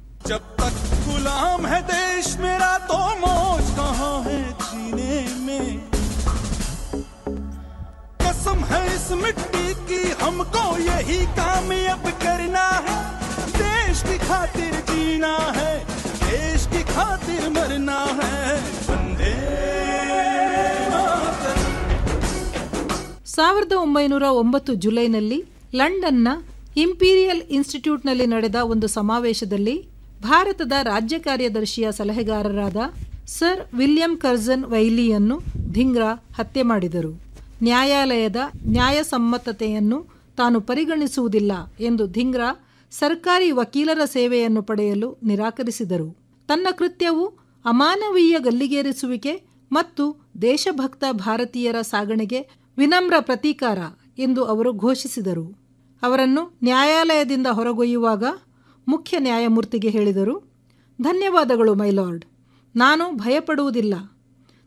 देश की खातिर मरना है, वंदे मातरम. 1909 ಜುಲೈನಲ್ಲಿ ಲಂಡನ್ನ ಇಂಪೀರಿಯಲ್ ಇನ್ಸ್ಟಿಟ್ಯೂಟ್ನಲ್ಲಿ ನಡೆದ ಒಂದು ಸಮಾವೇಶದಲ್ಲಿ ಭಾರತದ ರಾಜ್ಯ ಕಾರ್ಯದರ್ಶಿಯ ಸಲಹೆಗಾರರಾದ ಸರ್ ವಿಲಿಯಂ ಕರ್ಜನ್ ವೈಲಿಯನ್ನು ಧಿಂಗ್ರಾ ಹತ್ಯೆ ಮಾಡಿದರು. ನ್ಯಾಯಾಲಯದ ನ್ಯಾಯಸಮ್ಮತತೆಯನ್ನು ತಾನು ಪರಿಗಣಿಸುವುದಿಲ್ಲ ಎಂದು ಧಿಂಗ್ರಾ ಸರ್ಕಾರಿ ವಕೀಲರ ಸೇವೆಯನ್ನು ಪಡೆಯಲು ನಿರಾಕರಿಸಿದರು. ತನ್ನ ಕೃತ್ಯವು ಅಮಾನವೀಯ ಗಲ್ಲಿಗೇರಿಸುವಿಕೆ ಮತ್ತು ದೇಶಭಕ್ತ ಭಾರತೀಯರ ಸಾಗಣೆಗೆ ವಿನಮ್ರ ಪ್ರತೀಕಾರ ಎಂದು ಅವರು ಘೋಷಿಸಿದರು. ಅವರನ್ನು ನ್ಯಾಯಾಲಯದಿಂದ ಹೊರಗೊಯ್ಯುವಾಗ ಮುಖ್ಯ ನ್ಯಾಯಮೂರ್ತಿಗೆ ಹೇಳಿದರು, ಧನ್ಯವಾದಗಳು ಮೈಲಾರ್ಡ್, ನಾನು ಭಯಪಡುವುದಿಲ್ಲ.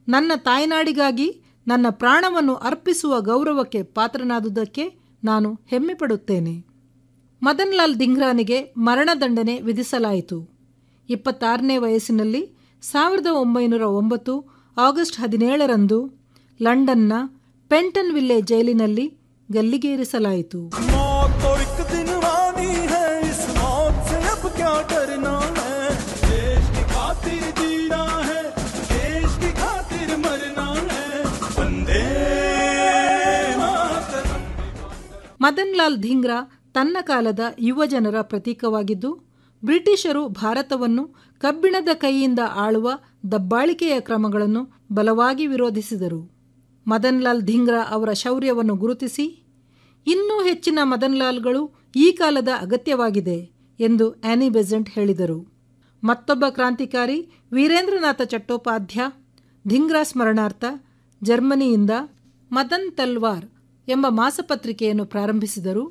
ನನ್ನ ತಾಯ್ನಾಡಿಗಾಗಿ ನನ್ನ ಪ್ರಾಣವನ್ನು ಅರ್ಪಿಸುವ ಗೌರವಕ್ಕೆ ಪಾತ್ರನಾದುದಕ್ಕೆ ನಾನು ಹೆಮ್ಮೆ ಪಡುತ್ತೇನೆ. ಮದನ್ ಲಾಲ್ ಧಿಂಗ್ರಾನಿಗೆ ಮರಣದಂಡನೆ ವಿಧಿಸಲಾಯಿತು. 26ನೇ ವಯಸ್ಸಿನಲ್ಲಿ 1909 ಆಗಸ್ಟ್ 17ರಂದು ಲಂಡನ್ನ ಪೆಂಟನ್ ವಿಲ್ಲೆ ಜೈಲಿನಲ್ಲಿ ಗಲ್ಲಿಗೇರಿಸಲಾಯಿತು. ಮದನ್ ಲಾಲ್ ಧಿಂಗ್ರಾ ತನ್ನ ಕಾಲದ ಯುವಜನರ ಪ್ರತೀಕವಾಗಿದ್ದು, ಬ್ರಿಟಿಷರು ಭಾರತವನ್ನು ಕಬ್ಬಿಣದ ಕೈಯಿಂದ ಆಳುವ ದಬ್ಬಾಳಿಕೆಯ ಕ್ರಮಗಳನ್ನು ಬಲವಾಗಿ ವಿರೋಧಿಸಿದರು. ಮದನ್ ಲಾಲ್ ಧಿಂಗ್ರಾ ಅವರ ಶೌರ್ಯವನ್ನು ಗುರುತಿಸಿ, ಇನ್ನೂ ಹೆಚ್ಚಿನ ಮದನ್ ಲಾಲ್ಗಳು ಈ ಕಾಲದ ಅಗತ್ಯವಾಗಿದೆ ಎಂದು ಆನಿ ಬೆಸೆಂಟ್ ಹೇಳಿದರು. ಮತ್ತೊಬ್ಬ ಕ್ರಾಂತಿಕಾರಿ ವೀರೇಂದ್ರನಾಥ ಚಟ್ಟೋಪಾಧ್ಯ ಧಿಂಗ್ರಾ ಸ್ಮರಣಾರ್ಥ ಜರ್ಮನಿಯಿಂದ ಮದನ್ ತಲ್ವಾರ್ ಎಂಬ ಮಾಸಪತ್ರಿಕೆಯನ್ನು ಪ್ರಾರಂಭಿಸಿದರು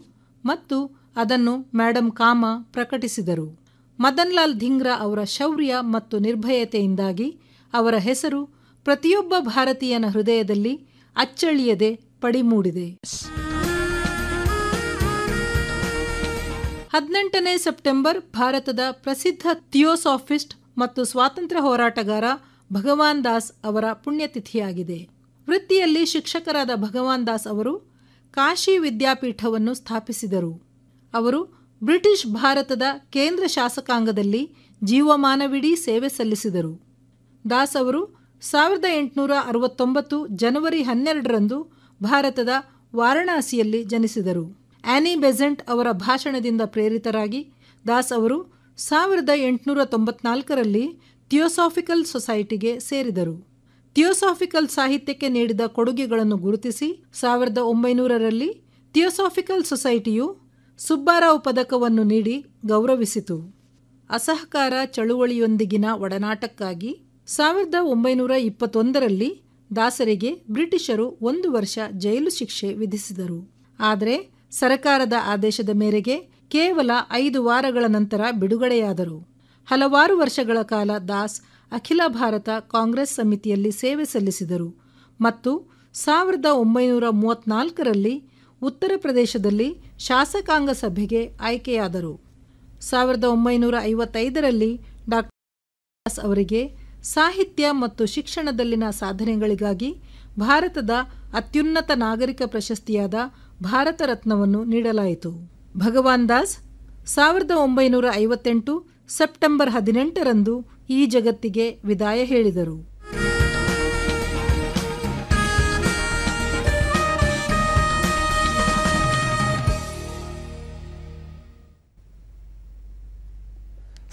ಮತ್ತು ಅದನ್ನು ಮೇಡಮ್ ಕಾಮಾ ಪ್ರಕಟಿಸಿದರು. ಮದನ್ ಲಾಲ್ ಧಿಂಗ್ರಾ ಅವರ ಶೌರ್ಯ ಮತ್ತು ನಿರ್ಭಯತೆಯಿಂದಾಗಿ ಅವರ ಹೆಸರು ಪ್ರತಿಯೊಬ್ಬ ಭಾರತೀಯನ ಹೃದಯದಲ್ಲಿ ಅಚ್ಚಳಿಯದೆ ಪಡಿಮೂಡಿದೆ. 18ನೇ ಸೆಪ್ಟೆಂಬರ್ ಭಾರತದ ಪ್ರಸಿದ್ಧ ಥಿಯೋಸಾಫಿಸ್ಟ್ ಮತ್ತು ಸ್ವಾತಂತ್ರ್ಯ ಹೋರಾಟಗಾರ ಭಗವಾನ್ ದಾಸ್ ಅವರ ಪುಣ್ಯತಿಥಿಯಾಗಿದೆ. ವೃತ್ತಿಯಲ್ಲಿ ಶಿಕ್ಷಕರಾದ ಭಗವಾನ್ ದಾಸ್ ಅವರು ಕಾಶಿ ವಿದ್ಯಾಪೀಠವನ್ನು ಸ್ಥಾಪಿಸಿದರು. ಅವರು ಬ್ರಿಟಿಷ್ ಭಾರತದ ಕೇಂದ್ರ ಶಾಸಕಾಂಗದಲ್ಲಿ ಜೀವಮಾನವಿಡೀ ಸೇವೆ ಸಲ್ಲಿಸಿದರು. ದಾಸ್ ಅವರು 1869 ಜನವರಿ 12ರಂದು ಭಾರತದ ವಾರಣಾಸಿಯಲ್ಲಿ ಜನಿಸಿದರು. ಆ್ಯನಿ ಬೆಸೆಂಟ್ ಅವರ ಭಾಷಣದಿಂದ ಪ್ರೇರಿತರಾಗಿ ದಾಸ್ ಅವರು 1894ರಲ್ಲಿ ಥಿಯೋಸಾಫಿಕಲ್ ಸೊಸೈಟಿಗೆ ಸೇರಿದರು. ಥಿಯೋಸಾಫಿಕಲ್ ಸಾಹಿತ್ಯಕ್ಕೆ ನೀಡಿದ ಕೊಡುಗೆಗಳನ್ನು ಗುರುತಿಸಿ 1900ರಲ್ಲಿ ಥಿಯೋಸಾಫಿಕಲ್ ಸೊಸೈಟಿಯು ಸುಬ್ಬಾರಾವ್ ಪದಕವನ್ನು ನೀಡಿ ಗೌರವಿಸಿತು. ಅಸಹಕಾರ ಚಳುವಳಿಯೊಂದಿಗಿನ ಒಡನಾಟಕ್ಕಾಗಿ 1921ರಲ್ಲಿ ದಾಸರಿಗೆ ಬ್ರಿಟಿಷರು 1 ವರ್ಷ ಜೈಲು ಶಿಕ್ಷೆ ವಿಧಿಸಿದರು. ಆದರೆ ಸರಕಾರದ ಆದೇಶದ ಮೇರೆಗೆ ಕೇವಲ 5 ವಾರಗಳ ನಂತರ ಬಿಡುಗಡೆಯಾದರು. ಹಲವಾರು ವರ್ಷಗಳ ಕಾಲ ದಾಸ್ ಅಖಿಲ ಭಾರತ ಕಾಂಗ್ರೆಸ್ ಸಮಿತಿಯಲ್ಲಿ ಸೇವೆ ಸಲ್ಲಿಸಿದರು ಮತ್ತು 1934ರಲ್ಲಿ ಉತ್ತರ ಪ್ರದೇಶದಲ್ಲಿ ಶಾಸಕಾಂಗ ಸಭೆಗೆ ಆಯ್ಕೆಯಾದರು. 1955ರಲ್ಲಿ ಡಾಕ್ಟರ್ ದಾಸ್ ಅವರಿಗೆ ಸಾಹಿತ್ಯ ಮತ್ತು ಶಿಕ್ಷಣದಲ್ಲಿನ ಸಾಧನೆಗಳಿಗಾಗಿ ಭಾರತದ ಅತ್ಯುನ್ನತ ನಾಗರಿಕ ಪ್ರಶಸ್ತಿಯಾದ ಭಾರತ ರತ್ನವನ್ನು ನೀಡಲಾಯಿತು. ಭಗವಾನ್ ದಾಸ್ 1958 ಸೆಪ್ಟೆಂಬರ್ 18ರಂದು ಈ ಜಗತ್ತಿಗೆ ವಿದಾಯ ಹೇಳಿದರು.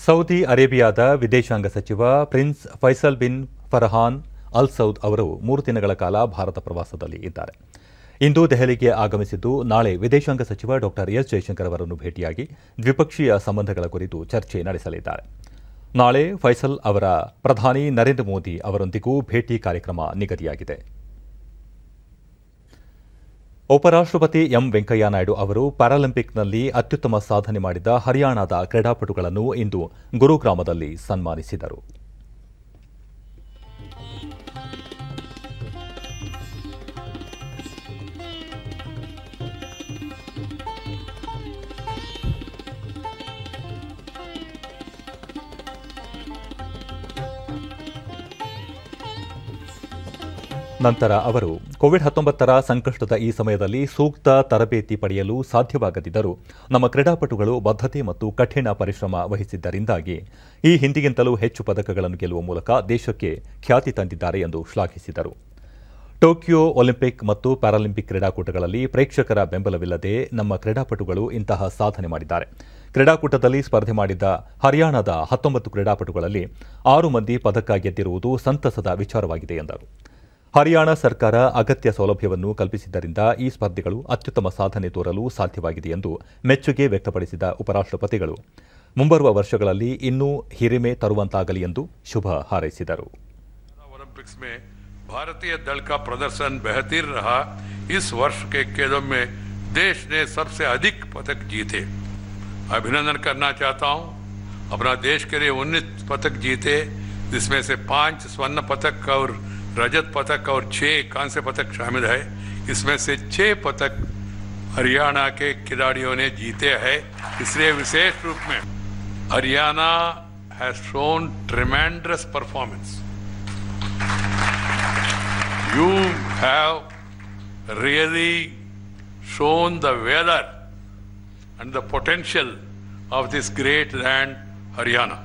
ಸೌದಿ ಅರೇಬಿಯಾದ ವಿದೇಶಾಂಗ ಸಚಿವ prince Faisal bin Farhan Al Saud ಅವರು 3 ದಿನಗಳ ಕಾಲ ಭಾರತ ಪ್ರವಾಸದಲ್ಲಿ ಇದ್ದಾರೆ. ಇಂದು ದೆಹಲಿಗೆ ಆಗಮಿಸಿದ್ದು ನಾಳೆ ವಿದೇಶಾಂಗ ಸಚಿವ ಡಾ ಎಸ್ ಜಯಶಂಕರ್ ಅವರನ್ನು ಭೇಟಿಯಾಗಿ ದ್ವಿಪಕ್ಷೀಯ ಸಂಬಂಧಗಳ ಕುರಿತು ಚರ್ಚೆ ನಡೆಸಲಿದ್ದಾರೆ. ನಾಳೆ ಫೈಸಲ್ ಅವರ ಪ್ರಧಾನಿ ನರೇಂದ್ರ ಮೋದಿ ಅವರೊಂದಿಗೂ ಭೇಟಿ ಕಾರ್ಯಕ್ರಮ ನಿಗದಿಯಾಗಿದೆ. ಉಪರಾಷ್ಟ್ರಪತಿ ಎಂ ವೆಂಕಯ್ಯ ನಾಯ್ಡು ಅವರು ಪ್ಯಾರಾಲಿಂಪಿಕ್ನಲ್ಲಿ ಅತ್ಯುತ್ತಮ ಸಾಧನೆ ಮಾಡಿದ ಹರಿಯಾಣದ ಕ್ರೀಡಾಪಟುಗಳನ್ನು ಇಂದು ಗುರುಗ್ರಾಮದಲ್ಲಿ ಸನ್ಮಾನಿಸಿದರು. ನಂತರ ಅವರು ಕೋವಿಡ್-19 ಸಂಕಷ್ಟದ ಈ ಸಮಯದಲ್ಲಿ ಸೂಕ್ತ ತರಬೇತಿ ಪಡೆಯಲು ಸಾಧ್ಯವಾಗದಿದ್ದರೂ ನಮ್ಮ ಕ್ರೀಡಾಪಟುಗಳು ಬದ್ಧತೆ ಮತ್ತು ಕಠಿಣ ಪರಿಶ್ರಮ ವಹಿಸಿದ್ದರಿಂದಾಗಿ ಈ ಹಿಂದಿಗಿಂತಲೂ ಹೆಚ್ಚು ಪದಕಗಳನ್ನು ಗೆಲ್ಲುವ ಮೂಲಕ ದೇಶಕ್ಕೆ ಖ್ಯಾತಿ ತಂದಿದ್ದಾರೆ ಎಂದು ಶ್ಲಾಘಿಸಿದರು. ಟೋಕಿಯೋ ಒಲಿಂಪಿಕ್ ಮತ್ತು ಪ್ಯಾರಾಲಿಂಪಿಕ್ ಕ್ರೀಡಾಕೂಟಗಳಲ್ಲಿ ಪ್ರೇಕ್ಷಕರ ಬೆಂಬಲವಿಲ್ಲದೆ ನಮ್ಮ ಕ್ರೀಡಾಪಟುಗಳು ಇಂತಹ ಸಾಧನೆ ಮಾಡಿದ್ದಾರೆ. ಕ್ರೀಡಾಕೂಟದಲ್ಲಿ ಸ್ಪರ್ಧೆ ಮಾಡಿದ್ದ ಹರಿಯಾಣದ 19 ಕ್ರೀಡಾಪಟುಗಳಲ್ಲಿ 6 ಮಂದಿ ಪದಕ ಗೆದ್ದಿರುವುದು ಸಂತಸದ ವಿಚಾರವಾಗಿದೆ ಎಂದರು. ಹರಿಯಾಣ ಸರ್ಕಾರ ಅಗತ್ಯ ಸೌಲಭ್ಯವನ್ನು ಕಲ್ಪಿಸಿದ್ದರಿಂದ ಈ ಸ್ಪರ್ಧೆಗಳು ಅತ್ಯುತ್ತಮ ಸಾಧನೆ ತೋರಲು ಸಾಧ್ಯವಾಗಿದೆ ಎಂದು ಮೆಚ್ಚುಗೆ ವ್ಯಕ್ತಪಡಿಸಿದ ಉಪರಾಷ್ಟ್ರಪತಿಗಳು ಮುಂಬರುವ ವರ್ಷಗಳಲ್ಲಿ ಇನ್ನೂ ಹಿರಿಮೆ ತರುವಂತಾಗಲಿ ಎಂದು ಶುಭ ಹಾರೈಸಿದರು. ओलंपिक्स में भारतीय दल का प्रदर्शन बेहतर रहा. इस वर्ष के खेलों में देश ने सबसे अधिक पदक जीते. अभिनंदन करना चाहता हूं. अपना देश के लिए 19 पदक जीते, जिसमें से 5 स्वर्ण पदक और रजत पदक और 6 कांस्य पदक शामिल है. इसमें से 6 पदक हरियाणा के खिलाड़ियों ने जीते हैं. इसलिए विशेष रूप में Haryana has shown ट्रेमेंडस performance. You have really shown the valor and the potential of this great land, Haryana.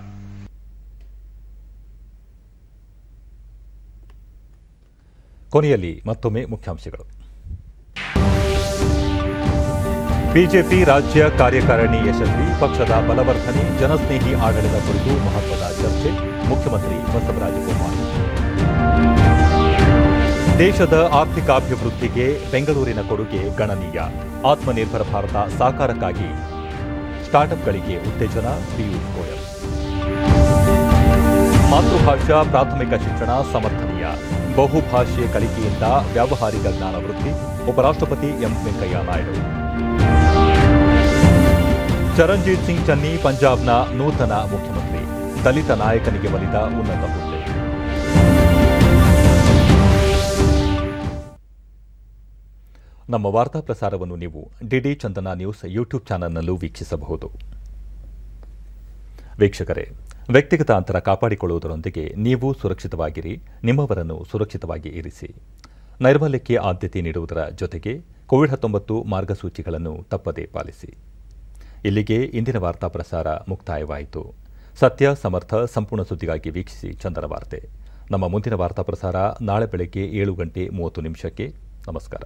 ಕೊನೆಯಲ್ಲಿ ಮತ್ತೊಮ್ಮೆ ಮುಖ್ಯಾಂಶಗಳು. ಬಿಜೆಪಿ ರಾಜ್ಯ ಕಾರ್ಯಕಾರಿಣಿ ಯಶಸ್ವಿ, ಪಕ್ಷದ ಬಲವರ್ಧನೆ, ಜನಸ್ನೇಹಿ ಆಡಳಿತ ಕುರಿತು ಮಹತ್ವದ ಚರ್ಚೆ, ಮುಖ್ಯಮಂತ್ರಿ ಬಸವರಾಜ ಬೊಮ್ಮಾಯಿ. ದೇಶದ ಆರ್ಥಿಕಾಭಿವೃದ್ಧಿಗೆ ಬೆಂಗಳೂರಿನ ಕೊಡುಗೆ ಗಣನೀಯ, ಆತ್ಮನಿರ್ಭರ ಭಾರತ ಸಾಕಾರಕ್ಕಾಗಿ ಸ್ಟಾರ್ಟ್ಅಪ್ಗಳಿಗೆ ಉತ್ತೇಜನ, ಪಿಯೂಷ್ ಗೋಯಲ್. ಮಾತೃಭಾಷಾ ಪ್ರಾಥಮಿಕ ಶಿಕ್ಷಣ ಸಮರ್ಥನೀಯ, ಬಹುಭಾಷೆ ಕಲಿಕೆಯಿಂದ ವ್ಯಾವಹಾರಿಕ ಜ್ಞಾನ ವೃದ್ಧಿ, ಉಪರಾಷ್ಟ್ರಪತಿ ಎಂ ವೆಂಕಯ್ಯ ನಾಯ್ಡು. ಚರಣ್ಜೀತ್ ಸಿಂಗ್ ಚನ್ನಿ ಪಂಜಾಬ್ನ ನೂತನ ಮುಖ್ಯಮಂತ್ರಿ, ದಲಿತ ನಾಯಕನಿಗೆ ಒಲಿದ ಉನ್ನತ ಹುದ್ದೆ. ನಮ್ಮ ವಾರ್ತಾ ಪ್ರಸಾರವನ್ನು ನೀವು ಡಿಡಿ ಚಂದನ ನ್ಯೂಸ್ ಯೂಟ್ಯೂಬ್ ಚಾನೆಲ್ನಲ್ಲೂ ವೀಕ್ಷಿಸಬಹುದು. ವೀಕ್ಷಕರೇ, ವ್ಯಕ್ತಿಗತ ಅಂತರ ಕಾಪಾಡಿಕೊಳ್ಳುವುದರೊಂದಿಗೆ ನೀವು ಸುರಕ್ಷಿತವಾಗಿರಿ, ನಿಮ್ಮವರನ್ನು ಸುರಕ್ಷಿತವಾಗಿ ಇರಿಸಿ. ನೈರ್ಮಲ್ಯಕ್ಕೆ ಆದ್ಯತೆ ನೀಡುವುದರ ಜೊತೆಗೆ ಕೋವಿಡ್-19 ಮಾರ್ಗಸೂಚಿಗಳನ್ನು ತಪ್ಪದೇ ಪಾಲಿಸಿ. ಇಲ್ಲಿಗೆ ಇಂದಿನ ವಾರ್ತಾ ಪ್ರಸಾರ ಮುಕ್ತಾಯವಾಯಿತು. ಸತ್ಯ, ಸಮರ್ಥ, ಸಂಪೂರ್ಣ ಸುದ್ದಿಗಾಗಿ ವೀಕ್ಷಿಸಿ ಚಂದನ ವಾರ್ತೆ. ನಮ್ಮ ಮುಂದಿನ ವಾರ್ತಾ ಪ್ರಸಾರ ನಾಳೆ ಬೆಳಗ್ಗೆ 7:30 ನಮಸ್ಕಾರ.